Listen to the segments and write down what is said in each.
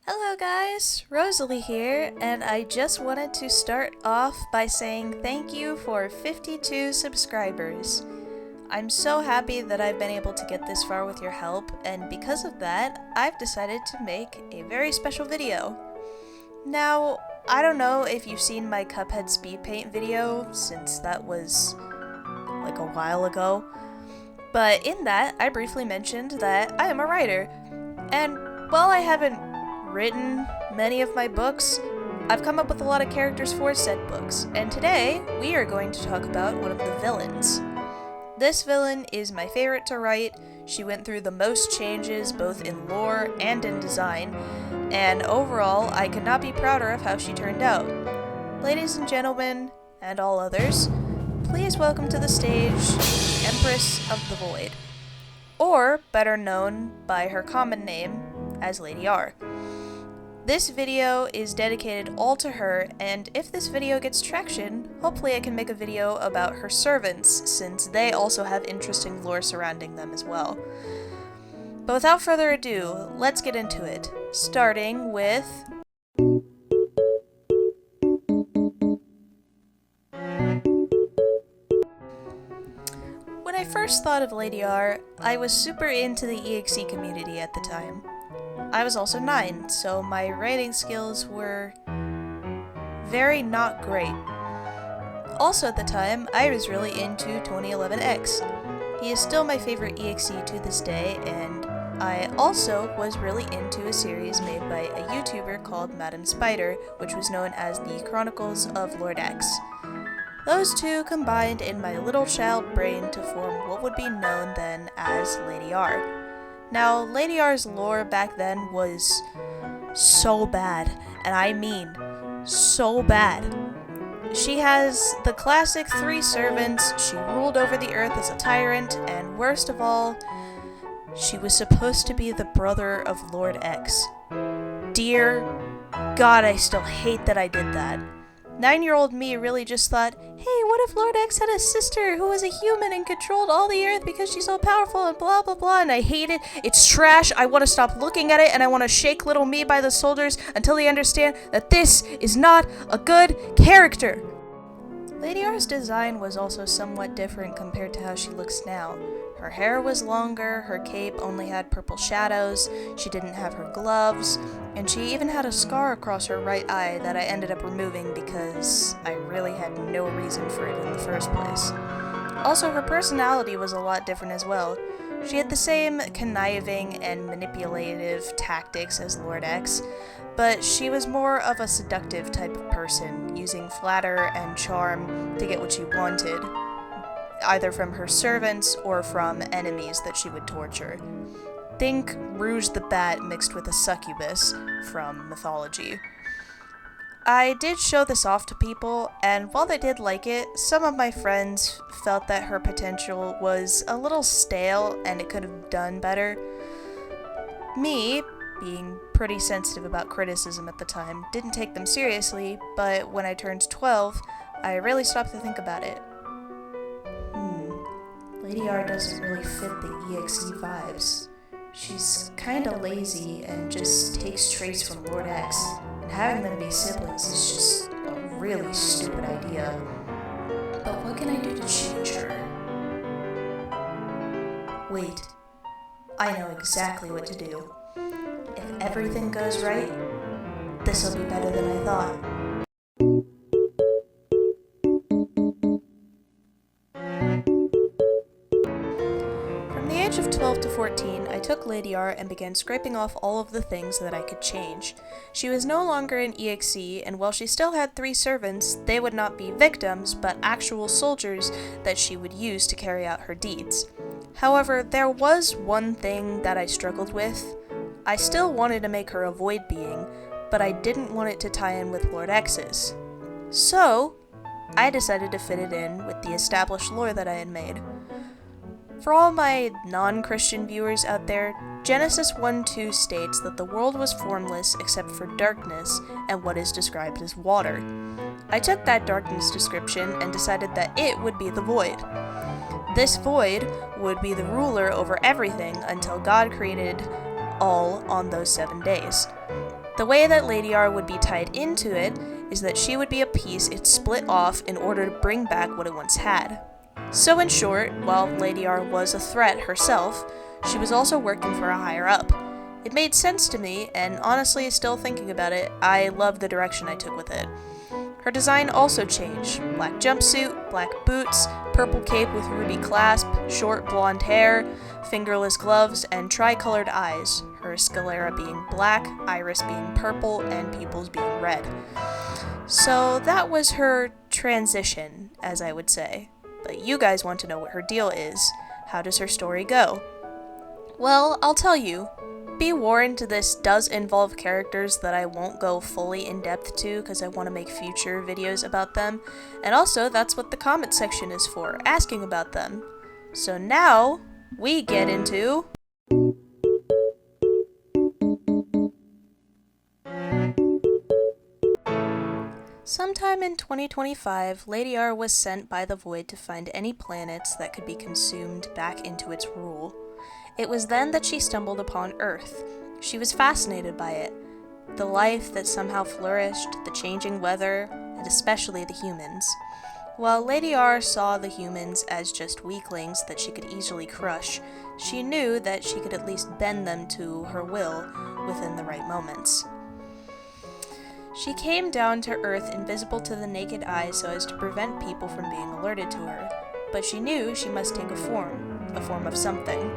Hello guys, Rosalie here, and I just wanted to start off by saying thank you for 52 subscribers. I'm so happy that I've been able to get this far with your help, and because of that, I've decided to make a very special video. Now, I don't know if you've seen my Cuphead speed paint video, since that was like a while ago, but in that, I briefly mentioned that I am a writer, and while I haven't written many of my books, I've come up with a lot of characters for said books, and today we are going to talk about one of the villains. This villain is my favorite to write. She went through the most changes both in lore and in design, and overall I could not be prouder of how she turned out. Ladies and gentlemen, and all others, please welcome to the stage Empress of the Void, or better known by her common name as Lady R. This video is dedicated all to her, and if this video gets traction, hopefully I can make a video about her servants, since they also have interesting lore surrounding them as well. But without further ado, let's get into it, starting with... When I first thought of Lady R, I was super into the EXE community at the time. I was also 9, so my writing skills were very not great. Also at the time, I was really into 2011 EXE. He is still my favorite EXE to this day, and I also was really into a series made by a YouTuber called Madam Spider, which was known as the Chronicles of Lord X. Those two combined in my little child brain to form what would be known then as Lady R. Now, Lady R's lore back then was so bad, and I mean so bad. She has the classic 3 servants, she ruled over the earth as a tyrant, and worst of all, she was supposed to be the brother of Lord X. Dear God, I still hate that I did that. 9-year-old me really just thought, hey, what if Lord X had a sister who was a human and controlled all the earth because she's so powerful and blah blah blah, and I hate it, it's trash, I want to stop looking at it, and I want to shake little me by the shoulders until they understand that this is not a good character. Lady R's design was also somewhat different compared to how she looks now. Her hair was longer, her cape only had purple shadows, she didn't have her gloves, and she even had a scar across her right eye that I ended up removing because I really had no reason for it in the first place. Also, her personality was a lot different as well. She had the same conniving and manipulative tactics as Lord X, but she was more of a seductive type of person, using flatter and charm to get what she wanted, either from her servants or from enemies that she would torture. Think Rouge the Bat mixed with a succubus from mythology. I did show this off to people, and while they did like it, some of my friends felt that her potential was a little stale and it could have done better. Me, being pretty sensitive about criticism at the time, didn't take them seriously, but when I turned 12, I really stopped to think about it. Lady R doesn't really fit the EXE vibes. She's kinda lazy and just takes traits from Lord X, and having them be siblings is just a really stupid idea. But what can I do to change her? Wait, I know exactly what to do. If everything goes right, this'll be better than I thought. From the age of 12 to 14, I took Lady R and began scraping off all of the things that I could change. She was no longer an EXE, and while she still had 3 servants, they would not be victims, but actual soldiers that she would use to carry out her deeds. However, there was one thing that I struggled with. I still wanted to make her a void being, but I didn't want it to tie in with Lord X's. So, I decided to fit it in with the established lore that I had made. For all my non-Christian viewers out there, Genesis 1:2 states that the world was formless except for darkness and what is described as water. I took that darkness description and decided that it would be the void. This void would be the ruler over everything until God created all on those 7 days. The way that Lady R would be tied into it is that she would be a piece it split off in order to bring back what it once had. So in short, while Lady R was a threat herself, she was also working for a higher up. It made sense to me, and honestly, still thinking about it, I love the direction I took with it. Her design also changed. Black jumpsuit, black boots, purple cape with ruby clasp, short blonde hair, fingerless gloves, and tricolored eyes, her sclera being black, iris being purple, and pupils being red. So that was her transition, as I would say. But you guys want to know what her deal is. How does her story go? Well, I'll tell you. Be warned, this does involve characters that I won't go fully in depth to because I want to make future videos about them, and also that's what the comment section is for, asking about them. So now, we get into... Sometime in 2025, Lady R was sent by the Void to find any planets that could be consumed back into its rule. It was then that she stumbled upon Earth. She was fascinated by it. The life that somehow flourished, the changing weather, and especially the humans. While Lady R saw the humans as just weaklings that she could easily crush, she knew that she could at least bend them to her will within the right moments. She came down to Earth invisible to the naked eye so as to prevent people from being alerted to her, but she knew she must take a form of something.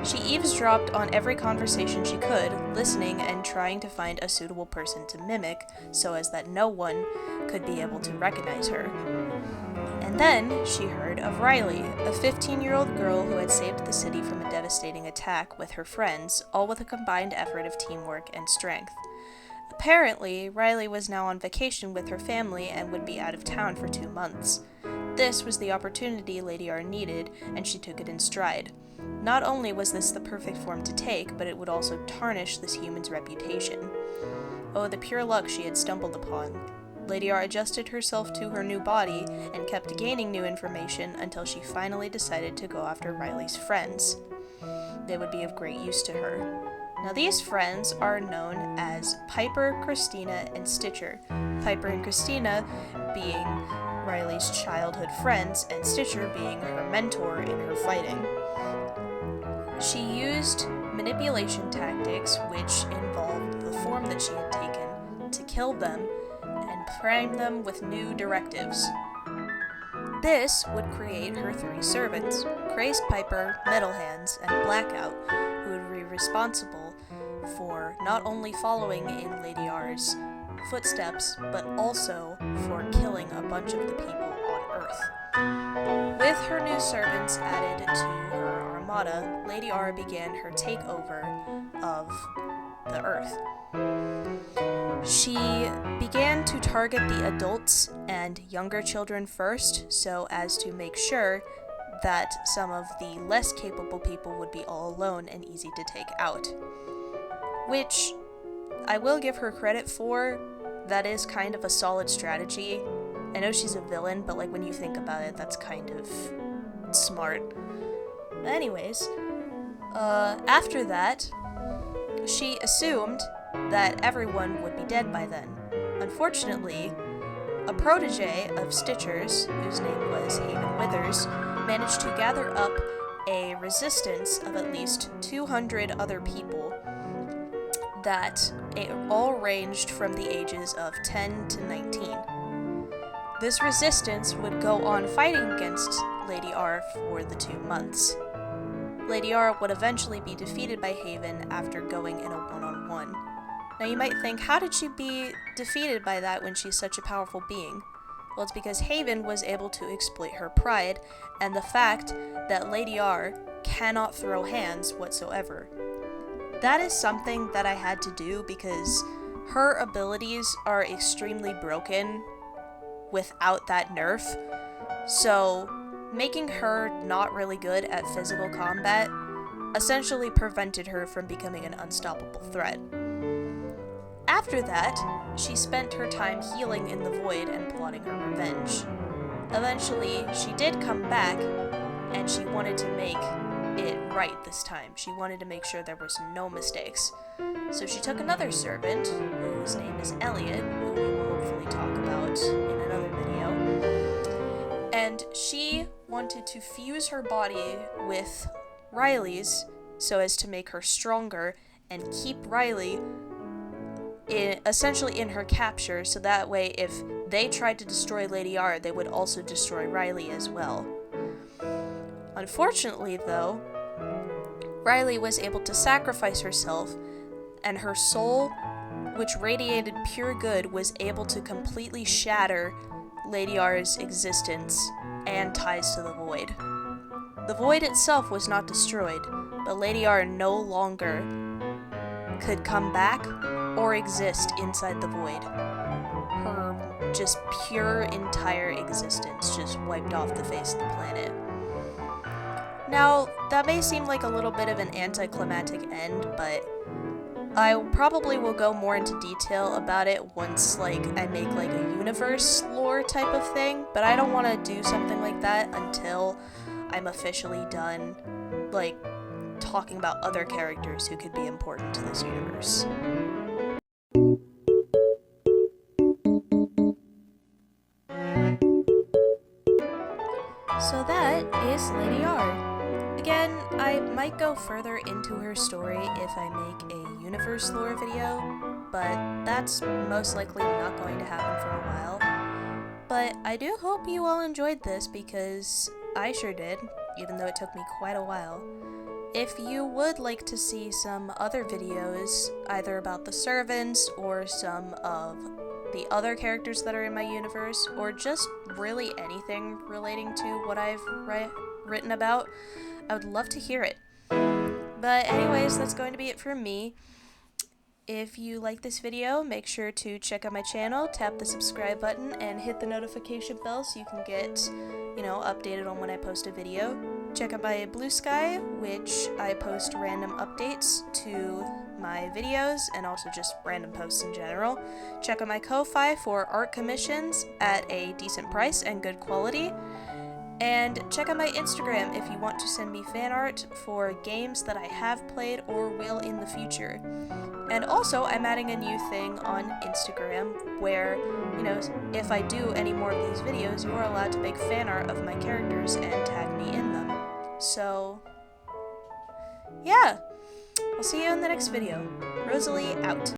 She eavesdropped on every conversation she could, listening and trying to find a suitable person to mimic so as that no one could be able to recognize her. And then she heard of Riley, a 15-year-old girl who had saved the city from a devastating attack with her friends, all with a combined effort of teamwork and strength. Apparently, Riley was now on vacation with her family and would be out of town for 2 months. This was the opportunity Lady R needed, and she took it in stride. Not only was this the perfect form to take, but it would also tarnish this human's reputation. Oh, the pure luck she had stumbled upon. Lady R adjusted herself to her new body and kept gaining new information until she finally decided to go after Riley's friends. They would be of great use to her. Now these friends are known as Piper, Christina, and Stitcher. Piper and Christina being Riley's childhood friends, and Stitcher being her mentor in her fighting. She used manipulation tactics, which involved the form that she had taken, to kill them and prime them with new directives. This would create her 3 servants, Crazed Piper, Metal Hands, and Blackout, who would be responsible for not only following in Lady R's footsteps, but also for killing a bunch of the people on Earth. With her new servants added to her armada, Lady R began her takeover of the Earth. She began to target the adults and younger children first, so as to make sure that some of the less capable people would be all alone and easy to take out. Which I will give her credit for. That is kind of a solid strategy. I know she's a villain, but like when you think about it, that's kind of smart. Anyways, after that, she assumed that everyone would be dead by then. Unfortunately, a protege of Stitcher's, whose name was Haven Withers, managed to gather up a resistance of at least 200 other people that all ranged from the ages of 10 to 19. This resistance would go on fighting against Lady R for the 2 months. Lady R would eventually be defeated by Haven after going in a one-on-one. Now you might think, how did she be defeated by that when she's such a powerful being? Well, it's because Haven was able to exploit her pride and the fact that Lady R cannot throw hands whatsoever. That is something that I had to do because her abilities are extremely broken without that nerf. So making her not really good at physical combat essentially prevented her from becoming an unstoppable threat. After that, she spent her time healing in the void and plotting her revenge. Eventually, she did come back, and she wanted to make it right this time. She wanted to make sure there was no mistakes. So she took another servant, whose name is Elliot, who we will hopefully talk about in another video, and she wanted to fuse her body with Riley's so as to make her stronger and keep Riley essentially in her capture, so that way if they tried to destroy Lady R, they would also destroy Riley as well. Unfortunately, though, Riley was able to sacrifice herself, and her soul, which radiated pure good, was able to completely shatter Lady R's existence and ties to the void. The void itself was not destroyed, but Lady R no longer could come back or exist inside the void. Her just pure entire existence just wiped off the face of the planet. Now, that may seem like a little bit of an anticlimactic end, but I probably will go more into detail about it once, I make, a universe lore type of thing, but I don't want to do something like that until I'm officially done, talking about other characters who could be important to this universe. So that is Lady R. Again, I might go further into her story if I make a universe lore video, but that's most likely not going to happen for a while. But I do hope you all enjoyed this, because I sure did, even though it took me quite a while. If you would like to see some other videos, either about the servants or some of the other characters that are in my universe, or just really anything relating to what I've written about, I would love to hear it. But anyways, that's going to be it from me. If you like this video, make sure to check out my channel, tap the subscribe button, and hit the notification bell so you can get, updated on when I post a video. Check out my Blue Sky, which I post random updates to my videos and also just random posts in general. Check out my Ko-Fi for art commissions at a decent price and good quality. And check out my Instagram if you want to send me fan art for games that I have played or will in the future. And also, I'm adding a new thing on Instagram where, if I do any more of these videos, you are allowed to make fan art of my characters and tag me in them. So, yeah. I'll see you in the next video. Rosalie out.